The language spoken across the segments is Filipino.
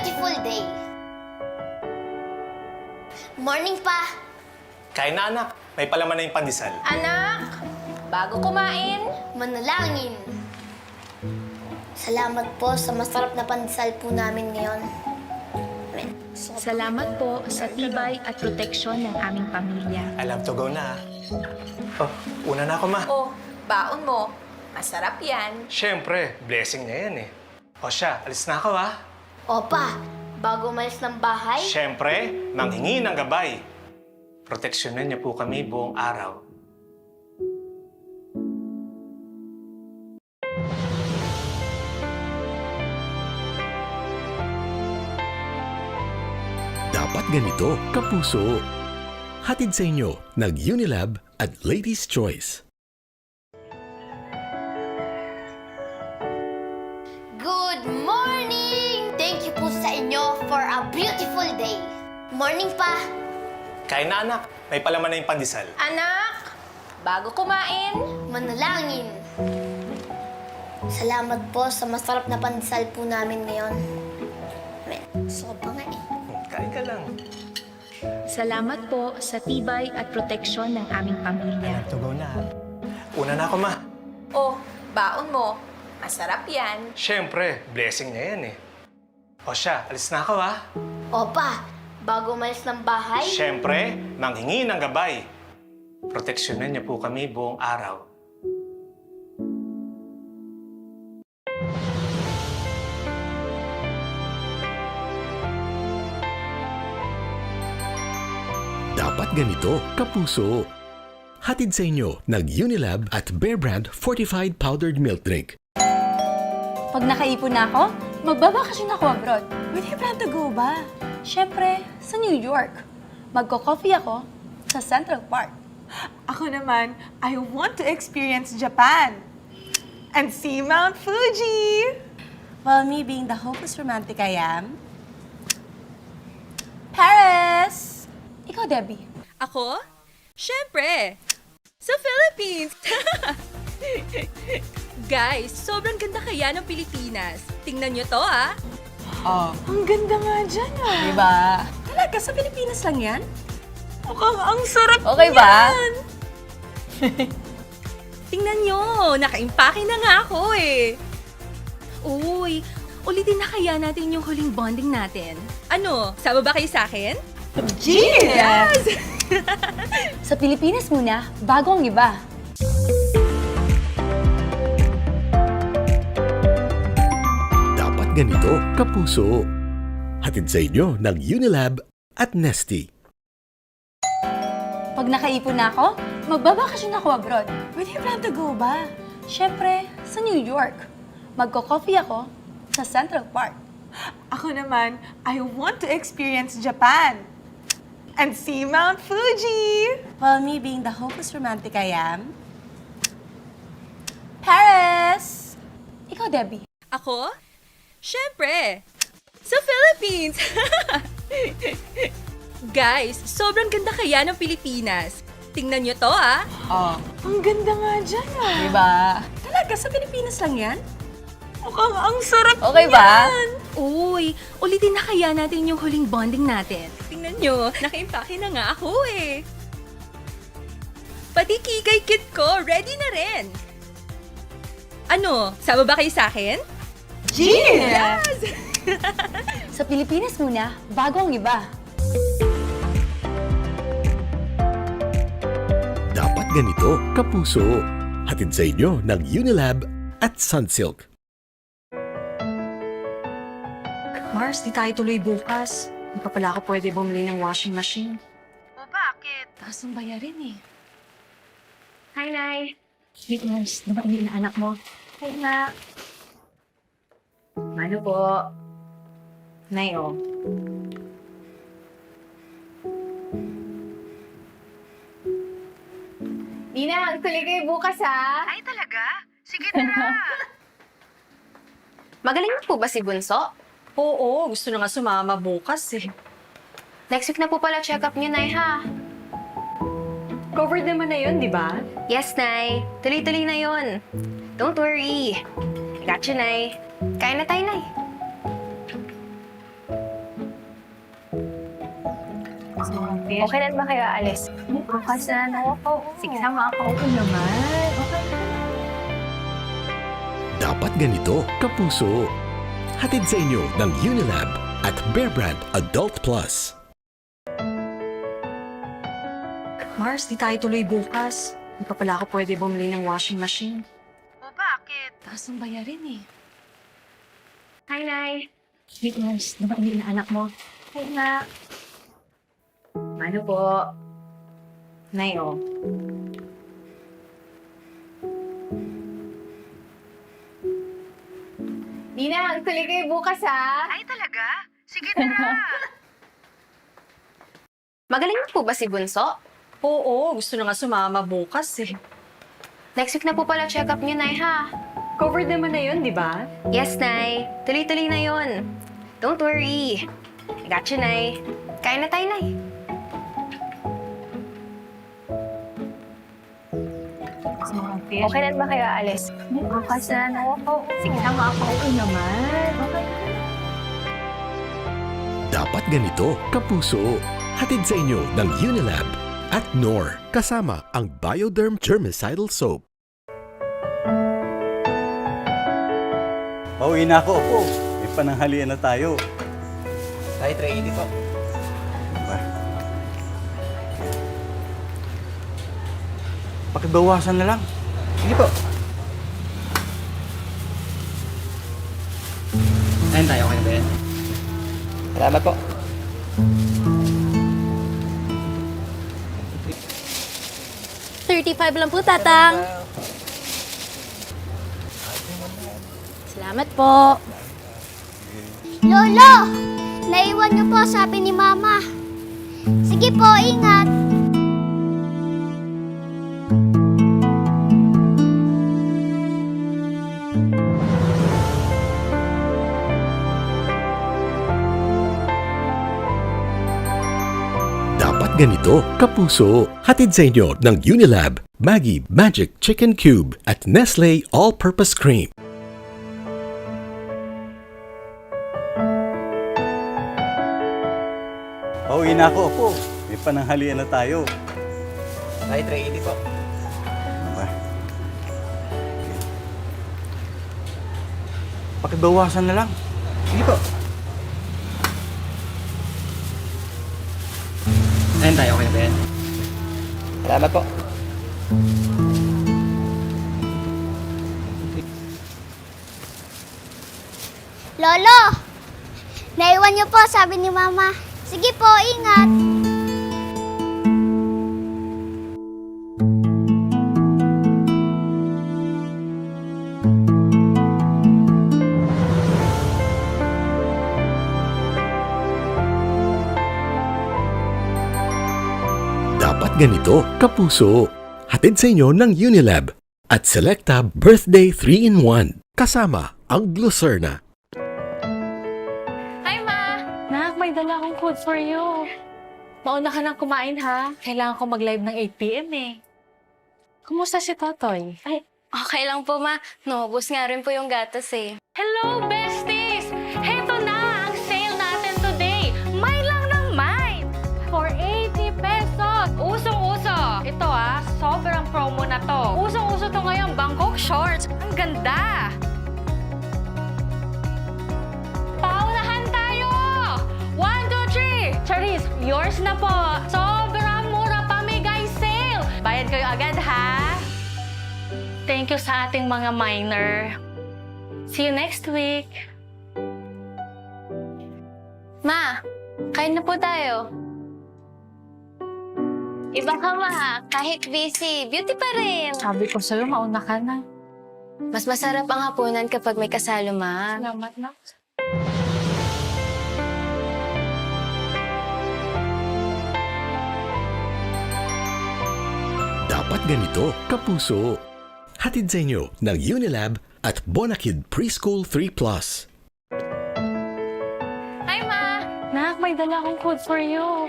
beautiful day. Morning pa. Kain na anak, may palaman na yung pandesal. Anak, bago kumain, Manalangin. Salamat po sa masarap na pandesal po namin ngayon. Amen. Salamat po sa tibay at proteksyon ng aming pamilya. Alam to go na. Oh, una na ako ma. oh, baon mo. Masarap yan. Siyempre, blessing niya yan eh. O siya, alis na ako ha. Opa, bago umalis ng bahay, Siyempre, manghingi ng gabay. Proteksyonan niya po kami buong araw. Dapat ganito, kapuso. Hatid sa inyo ng Unilab at Ladies' Choice. good morning! Thank you po sa inyo for a beautiful day. Morning pa. Kain na anak, may palaman na yung pandesal. Anak, bago kumain, Manalangin. Salamat po sa masarap na pandesal po namin ngayon. Amen. Soba nga eh. Kain ka lang. Salamat po sa tibay at proteksyon ng aming pamilya. Alam to go na ha. Una na ako ma. oh, baon mo. Masarap yan. Siyempre, blessing niya yan eh. O siya, alis na ako ha. Opa, bago umalis ng bahay, Siyempre, manghingi ng gabay. Proteksyonan niya po kami buong araw. Dapat ganito, kapuso. Hatid sa inyo ng Unilab at Bear Brand Fortified Powdered Milk Drink. Pag nakaipon na ako, magbabakasyon ako abroad. Where do you plan to go ba? Siyempre, sa New York. Magko-coffee ako sa Central Park. Ako naman, I want to experience Japan and see Mount Fuji. While me being the hopeless romantic I am, Paris! Ikaw, Debbie. Ako? Siyempre! Sa Philippines! Guys, sobrang ganda kaya ng Pilipinas. Tingnan nyo to, ah! Ang ganda nga dyan ah. Diba? Talaga, sa Pilipinas lang yan? Mukhang ang sarap Okay ba? yan. Tingnan nyo, nakaimpake na nga ako eh. Uy, ulitin na kaya natin yung huling bonding natin. Ano, sama ba kayo sa akin? Cheers! Sa Pilipinas muna, bago ang iba. Dapat ganito, kapuso. Hatid sa inyo ng Unilab at Nesty. Pag nakaipon na ako, magbabakasyon ako abroad. Where do you plan to go ba? Siyempre, sa New York. Magko-coffee ako sa Central Park. Ako naman, I want to experience Japan and see Mount Fuji. While me being the hopeless romantic I am, Paris! Ikaw, Debbie. Ako? Siyempre! Sa Philippines! Guys, sobrang ganda kaya ng Pilipinas. Tingnan nyo to, ah! Ang ganda nga dyan ah. Diba? Talaga, sa Pilipinas lang yan? Mukhang ang sarap Okay ba? yan. Uy, ulitin na kaya natin yung huling bonding natin. Tingnan nyo, nakaimpake na nga ako eh. Pati kikay kit ko, ready na rin. Ano, sama ba kayo sa akin? Cheers! Sa Pilipinas muna, bago ang iba. Dapat ganito, kapuso. Hatid sa inyo ng Unilab at Sunsilk. Mars, di tayo tuloy bukas. Hindi pa pala ako pwede bumili ng washing machine. O bakit? Taas ng bayarin eh. Hi, Nay. Wait, Mars. Dumating na anak mo. Hi, na. Ano po? Nay, oh. Nina, tuloy kayo bukas ha. Ay, talaga? Sige na. Magaling na po ba si Bunso? Oo, gusto na nga sumama bukas eh. Next week na po pala check-up niyo, Nay, ha? Covered naman na yun, di ba? Yes, Nay. Tuloy-tuloy na yun. Don't worry. I got you, Nay. Kain na tayo, Nay. Okay na ba kayo aalis? Bukas na ako. Sige, sama ako. Oo naman. Okay. Dapat ganito, kapuso. Hatid sa inyo ng Unilab at Bear Brand Adult Plus. Mars, di tayo tuloy bukas. Hindi pa pala ako pwede bumili ng washing machine. O bakit? Taas ng bayarin eh. Hi, Nay. Wait, Mars, dumating na anak mo. Hi, na. Ano po? Nay, oh. Dina, tuloy kayo bukas, ha? Ay, talaga? Sige na. Magaling na po ba si Bunso? Oo, gusto na nga sumama bukas eh. Next week na po pala check-up niyo, Nay, ha? Covered naman na yun, di ba? Yes, Nay. Tuloy-tuloy na yun. Don't worry. I got you, Nay. Kain na tayo, Nay. Okay na ba kayo aalis? Bukas na ako. Sige, sama ako. Oo naman. Okay. Dapat ganito, kapuso. Hatid sa inyo ng Unilab at Knorr kasama ang Bioderm Germicidal Soap. Pauwi na ako, Opo. May pananghalian na tayo. Tayo 380 po. Diba? Pakibawasan na lang. Sige po. Ayun tayo, okay na ba yan? Salamat po. $35 lang po, Tatang. Salamat po. Lolo! Naiwan niyo po, sabi ni Mama. Sige po, ingat. Dapat ganito, kapuso. Hatid sa inyo ng Unilab, Maggi Magic Chicken Cube at Nestle All-Purpose Cream. Pauwi na ako, Opo. May pananghalian na tayo. Tayo 380 po. Diba? Pakibawasan na lang. Sige po. Ayun tayo, okay na ba yan? Salamat po. Lolo! Naiwan niyo po, sabi ni Mama. Sige po, ingat. Dapat ganito, kapuso. Hatid sa inyo ng Unilab at Selecta Birthday 3-in-1 kasama ang Glucerna. Hi, Ma! Nak, may dala akong food for you. Mauna ka nang kumain, ha? Kailangan ko mag-live ng 8 p.m. eh. Kumusta si Totoy? Ay, okay lang po, Ma. Naubos nga rin po yung gatas eh. Hello, besties! Heto na ang sale natin today. May lang ng mine. For 80 pesos. Usong-uso. Ito sobrang promo na to. Usong-uso to ngayon, Bangkok shorts. Ang ganda. Paunahan tayo! 1, 2, 3! Charis, yours na po. Sobrang mura pamigay sale. Bayad kayo agad, ha? Thank you sa ating mga miner. See you next week. Ma, kain na po tayo. Iba ka, Ma. Kahit busy, beauty pa rin. Sabi ko sa'yo, mauna ka na. Mas masarap ang hapunan kapag may kasalo, Ma. Salamat na. Dapat ganito, kapuso. Hatid sa inyo ng Unilab at Bonakid Preschool 3+. Hi, Ma! Nak, may dala akong food for you.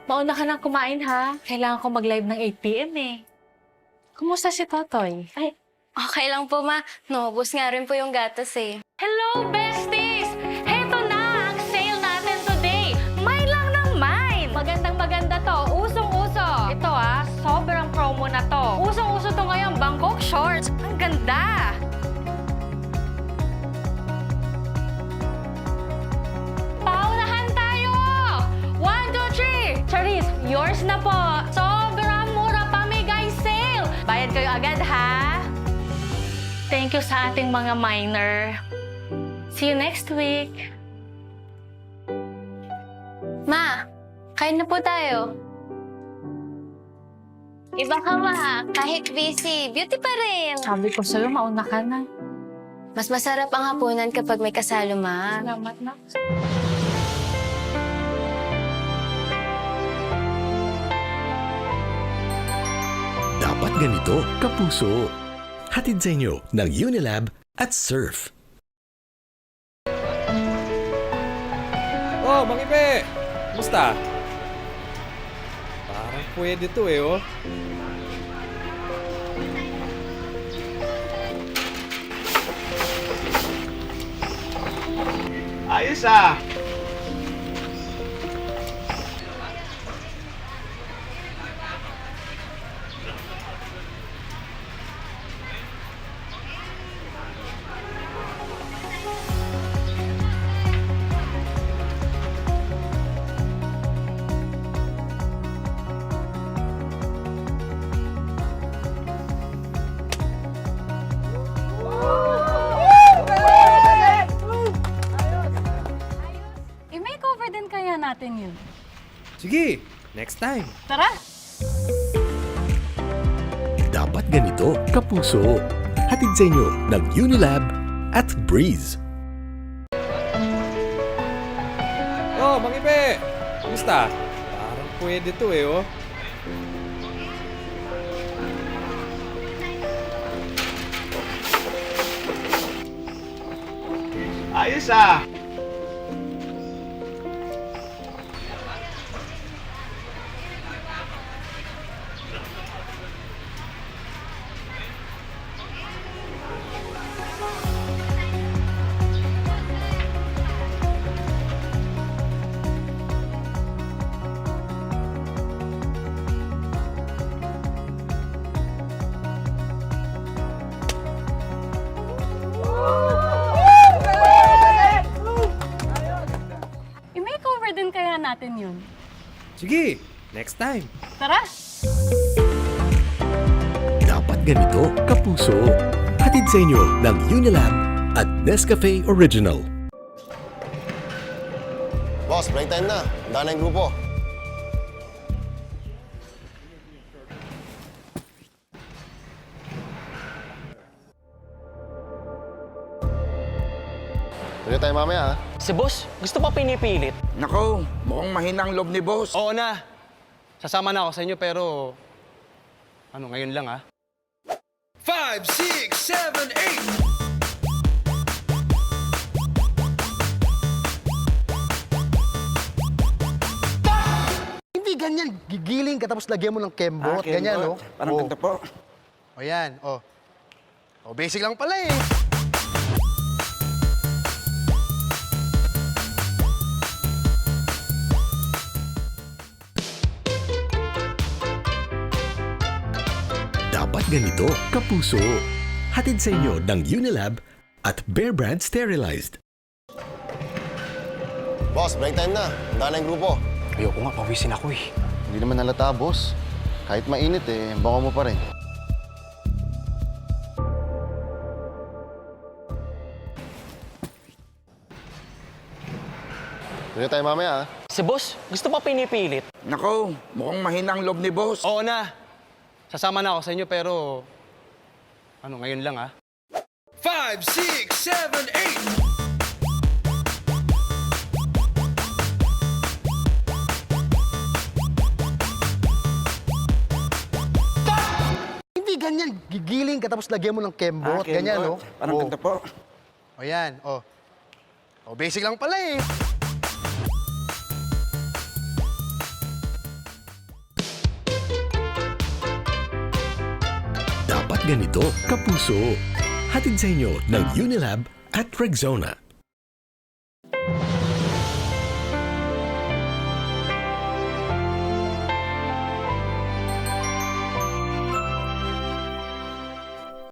Mauna ka nang kumain, ha? Kailangan ko mag-live ng 8 p.m. eh. Kumusta si Totoy? Ay, okay lang po, Ma. Naubos nga rin po yung gatas eh. Hello, besties! Heto na ang sale natin today. May lang ng mine. Magandang uso to ngayon, Bangkok shorts. Ang ganda! Paunahan tayo! 1, 2, 3! Charis, yours na po! Sobrang mura, pamigay sale! Bayad kayo agad, ha? Thank you sa ating mga minor. See you next week. Ma, kain na po tayo. Iba ka, ma. Kahit busy, beauty pa rin. Sabi ko sa'yo, mauna ka na. Mas masarap ang hapunan kapag may kasalo, ma. Salamat na. Dapat ganito, kapuso. Hatid sa inyo ng Unilab at Surf. Oh, Mang Ipe! Kumusta? Parang pwede to eh, oh. Ayos ah! I-makeover din kaya natin yun. Sige, next time. Tara! Dapat ganito, kapuso. Hatid sa inyo ng Unilab at Breeze. Oh, Mang Ipe! Kumusta? Parang pwede to eh, oh. Ayos ah! I-makeover din kaya natin yun. Sige, next time. Tara! Dapat ganito, kapuso. Hatid sa inyo ng Unilab at Nescafe Original. Boss, break time na. Handa na yung grupo. Tuloy tayo mamaya, ha? Si boss, gusto pa pinipilit. Nako, mukhang mahina ang loob ni boss. Oo na. Sasama na ako sa inyo pero... ngayon lang, ha? 5, 6, 7, 8! Hindi ganyan. Gigiling ka tapos lagyan mo ng kembot. Ganyan, no? Parang ganito po. O yan, o. O, basic lang pala eh. Dapat ganito, kapuso. Hatid sa inyo ng Unilab at Bear Brand Sterilized. Boss, break time na. Handa na yung grupo. Ayoko nga, pawisin ako eh. Hindi naman halata, boss. Kahit mainit eh, bango mo pa rin. Tuloy tayo mamaya, ha? Si boss, gusto pa pinipilit. Nako, mukhang mahina ang loob ni boss. Oo na. Sasama na ako sa inyo pero... ngayon lang, ha? 5, 6, 7, 8! Hindi ganyan. Gigiling ka tapos lagyan mo ng kembot. Ganyan, no? Parang ganito po. O yan, o. O, basic lang pala eh. Dapat ganito, kapuso. Hatid sa inyo ng Unilab at Rexona.